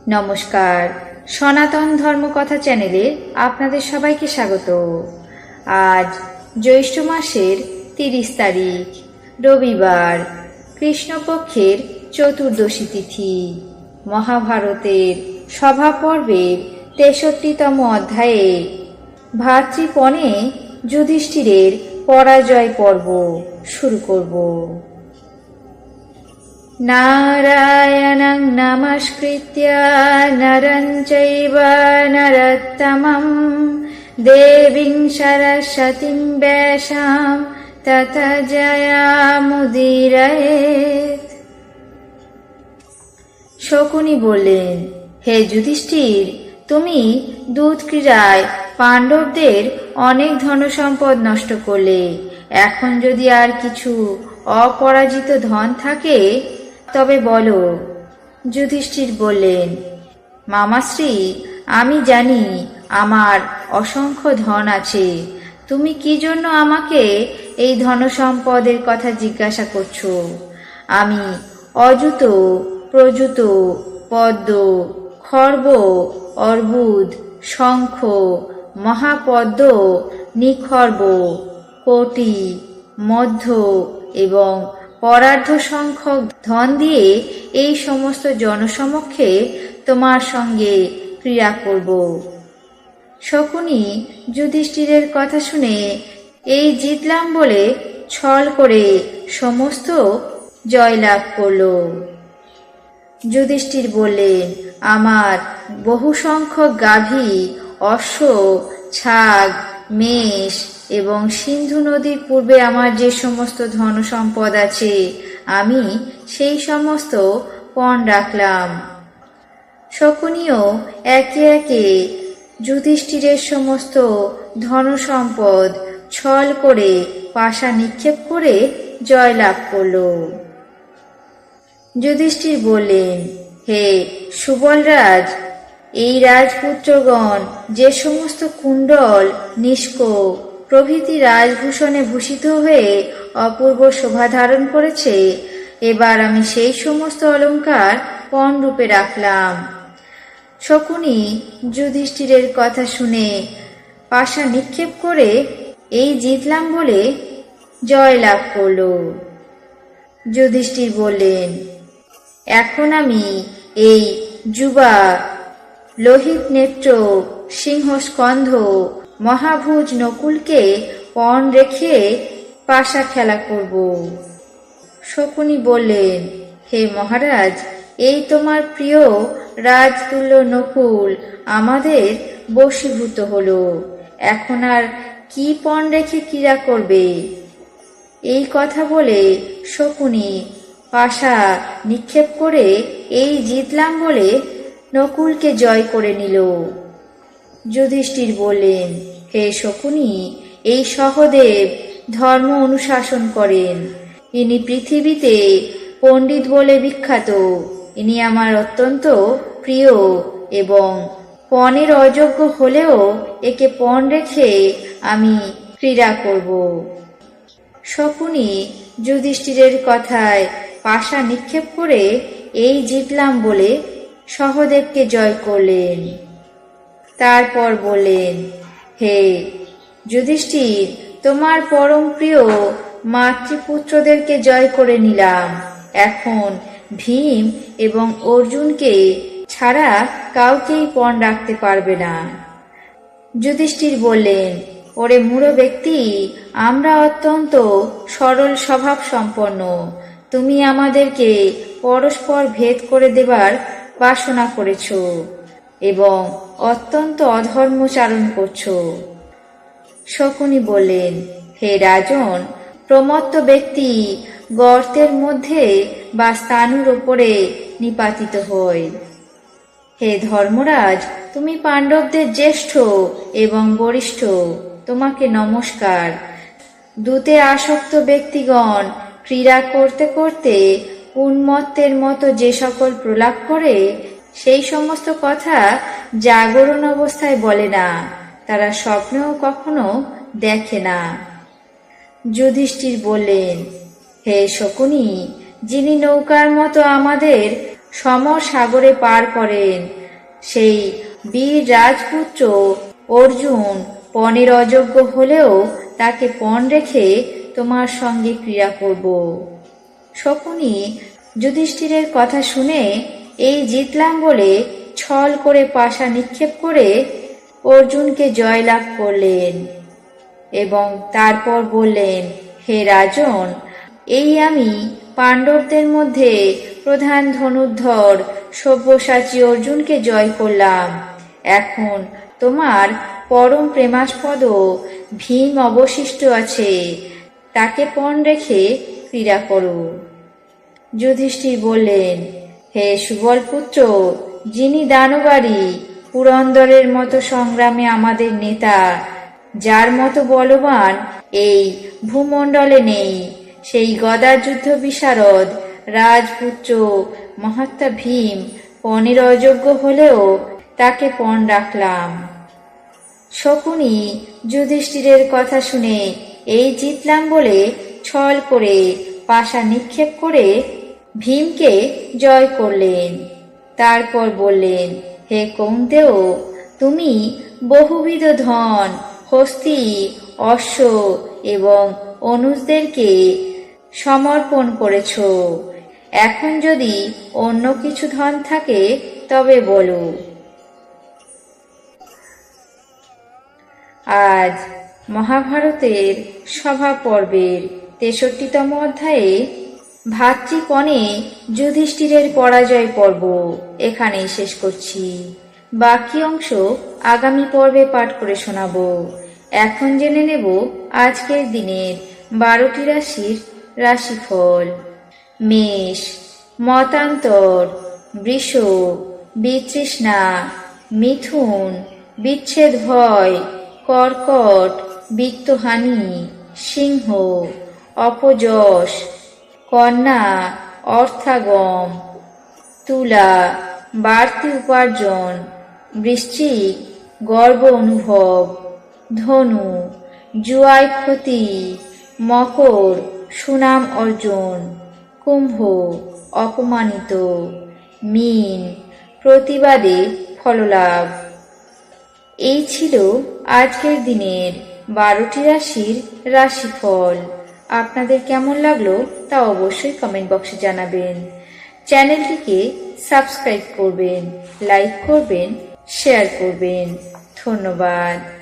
নমস্কার, সনাতন ধর্মকথা চ্যানেলে আপনাদের সবাইকে স্বাগত। আজ জ্যৈষ্ঠ মাসের 30 তারিখ রবিবার, কৃষ্ণপক্ষের চতুর্দশী তিথি। মহাভারতের সভা পর্বের 63তম অধ্যায়ে ভাতৃপণে যুধিষ্ঠিরের পরাজয় পর্ব শুরু করব। নারায়ণং নমস্কৃত্য নরং চৈব নরোত্তমং দেবীং সরস্বতীং ব্যাসাং ততো জয়মুদীরয়েৎ। শকুনি বললেন, হে যুধিষ্ঠির, তুমি দূত ক্রীড়ায় পাণ্ডবদের অনেক ধনসম্পদ নষ্ট করলে। এখন যদি আর কিছু অপরাজিত ধন থাকে তবে বলো। যুধিষ্ঠির বললেন, মামাশ্রী, আমি জানি আমার অসংখ্য ধন আছে। তুমি কি জন্য আমাকে এই ধনসম্পদের কথা জিজ্ঞাসা করছো? আমি অযুত, প্রযুত, পদ্ম, খর্ব, অর্বুদ, শঙ্খ, মহাপদ্ম, নিখর্ব, কোটি, মধ্য এবং পরার্ধ সংখ্যক ধন দিয়ে এই সমস্ত জনসমক্ষে তোমার সঙ্গে ক্রীড়া করব। শকুনি যুধিষ্ঠিরের কথা শুনে এই জিতলাম বলে ছল করে সমস্ত জয়লাভ করল। যুধিষ্ঠির বললেন, আমার বহু সংখ্যক গাভী, অশ্ব, ছাগ, মেষ এবং সিন্ধু নদীর পূর্বে আমার যে সমস্ত ধন সম্পদ আছে, আমি সেই সমস্ত পণ রাখলাম। শকুনিও একে একে যুধিষ্ঠিরের সমস্ত ধন সম্পদ ছল করে পাশা নিক্ষেপ করে জয়লাভ করল। যুধিষ্ঠির বললেন, হে সুবলরাজ, এই রাজপুত্রগণ যে সমস্ত কুণ্ডল, নিষ্ক প্রভৃতি রাজভূষণে ভূষিত হয়ে অপূর্ব শোভা ধারণ করেছে, এবার আমি সেই সমস্ত অলঙ্কার পণ রূপে রাখলাম। শকুনি যুধিষ্ঠিরের কথা শুনে পাশা নিক্ষেপ করে এই জিতলাম বলে জয় লাভ করল। যুধিষ্ঠির বললেন, এখন আমি এই যুবা, লোহিত নেত্র, সিংহস্কন্ধ, মহাভুজ নকুলকে পণ রেখে পাশা খেলা করব। শকুনি বললেন, হে মহারাজ, এই তোমার প্রিয় রাজতুল্য নকুল আমাদের বশীভূত হলো। এখন আর কি পণ রেখে ক্রীড়া করবে? এই কথা বলে শকুনি পাশা নিক্ষেপ করে এই জিতলাম বলে নকুলকে জয় করে নিল। যুধিষ্ঠির বললেন, হে শকুনি, এই সহদেব ধর্ম অনুশাসন করেন। ইনি পৃথিবীতে পণ্ডিত বলে বিখ্যাত। ইনি আমার অত্যন্ত প্রিয় এবং পণের অযোগ্য হলেও একে পণ রেখে আমি ক্রীড়া করব। শকুনি যুধিষ্ঠিরের কথায় পাশা নিক্ষেপ করে এই জিতলাম বলে সহদেবকে জয় করলেন। তারপর বললেন, হে যুধিষ্ঠির, তোমার পরম প্রিয় মাতৃপুত্রদেরকে জয় করে নিলাম। এখন ভীম এবং অর্জুনকে ছাড়া কাউকেই পণ রাখতে পারবে না। যুধিষ্ঠির বললেন, ওরে মূঢ় ব্যক্তি, আমরা অত্যন্ত সরল স্বভাব সম্পন্ন। তুমি আমাদেরকে পরস্পর ভেদ করে দেবার বাসনা করেছ এবং অত্যন্ত অধর্মচারণ করছ। শকুনি বললেন, হে রাজন, প্রমত্ত ব্যক্তি গর্তের মধ্যে বা স্থানুর ওপরে নিপাতিত হয়। হে ধর্মরাজ, তুমি পাণ্ডবদের জ্যেষ্ঠ এবং বরিষ্ঠ, তোমাকে নমস্কার। দূতে আসক্ত ব্যক্তিগণ ক্রীড়া করতে করতে উন্মত্তের মতো যে সকল প্রলাপ করে, সেই সমস্ত কথা জাগরণ অবস্থায় বলে না, তারা স্বপ্নেও কখনো দেখে না। যুধিষ্ঠির বললেন, হে শকুনি, যিনি নৌকার মতো আমাদের সমর সাগরে পার করেন। সেই বীর রাজপুত্র অর্জুন পণের অযোগ্য হলেও তাকে পণ রেখে তোমার সঙ্গে ক্রীড়া করব। শকুনি যুধিষ্ঠিরের কথা শুনে এই জিতলাম বলে ছল করে পাশা নিক্ষেপ করে অর্জুনকে জয়লাভ করলেন এবং তারপর বললেন, হে রাজন, এই আমি পাণ্ডবদের মধ্যে প্রধান ধনুর্ধর সব্যসাচী অর্জুনকে জয় করলাম। এখন তোমার পরম প্রেমাস্পদ ভীম অবশিষ্ট আছে, তাকে পণ রেখে ক্রীড়া করো। যুধিষ্ঠির বললেন, হে সুবলপুত্র, যিনি দানবারী পুরন্দরের মতো সংগ্রামে আমাদের নেতা, যার মতো বলবান এই ভূমণ্ডলে নেই, সেই গদা যুদ্ধ বিশারদ রাজপুত্র মহাত্মা ভীম পণের অযোগ্য হলেও তাকে পণ রাখলাম। শকুনি যুধিষ্ঠিরের কথা শুনে এই জিতলাম বলে ছল করে পাশা নিক্ষেপ করে ভীমকে জয় করলেন। তারপর বললেন, হে কৌন্তেয়, তুমি বহুবিধ ধন, হস্তি, অশ্ব এবং অনুজদেরকে সমর্পণ করেছ। এখন যদি অন্য কিছু ধন থাকে তবে বলো। আজ মহাভারতের সভা পর্বের ৬৩তম অধ্যায়ে ভাতৃপণে যুধিষ্ঠিরের পরাজয় পর্ব এখানেই শেষ করছি। বাকি অংশ আগামী পর্বে পাঠ করে শোনাব। এখন জেনে নেব আজকের দিনের ১২টি রাশির রাশিফল। মেষ, মতান্তর, বৃষ, বিতৃষ্ণা, মিথুন, বিচ্ছেদ ভয়, কর্কট, বিত্তহানি, সিংহ, অপযশ, কন্যা, অর্থাগম, তুলা, বাড়তি উপার্জন, বৃশ্চিক, গর্ব অনুভব, ধনু, জুয়ায় ক্ষতি, মকর, সুনাম অর্জন, কুম্ভ, অপমানিত, মীন, প্রতিবাদে ফললাভ। এই ছিল আজকের দিনের ১২টি রাশির রাশিফল। আপনাদের কেমন লাগলো তা অবশ্যই কমেন্ট বক্সে জানাবেন। চ্যানেলটিকে সাবস্ক্রাইব করবেন, লাইক করবেন, শেয়ার করবেন। ধন্যবাদ।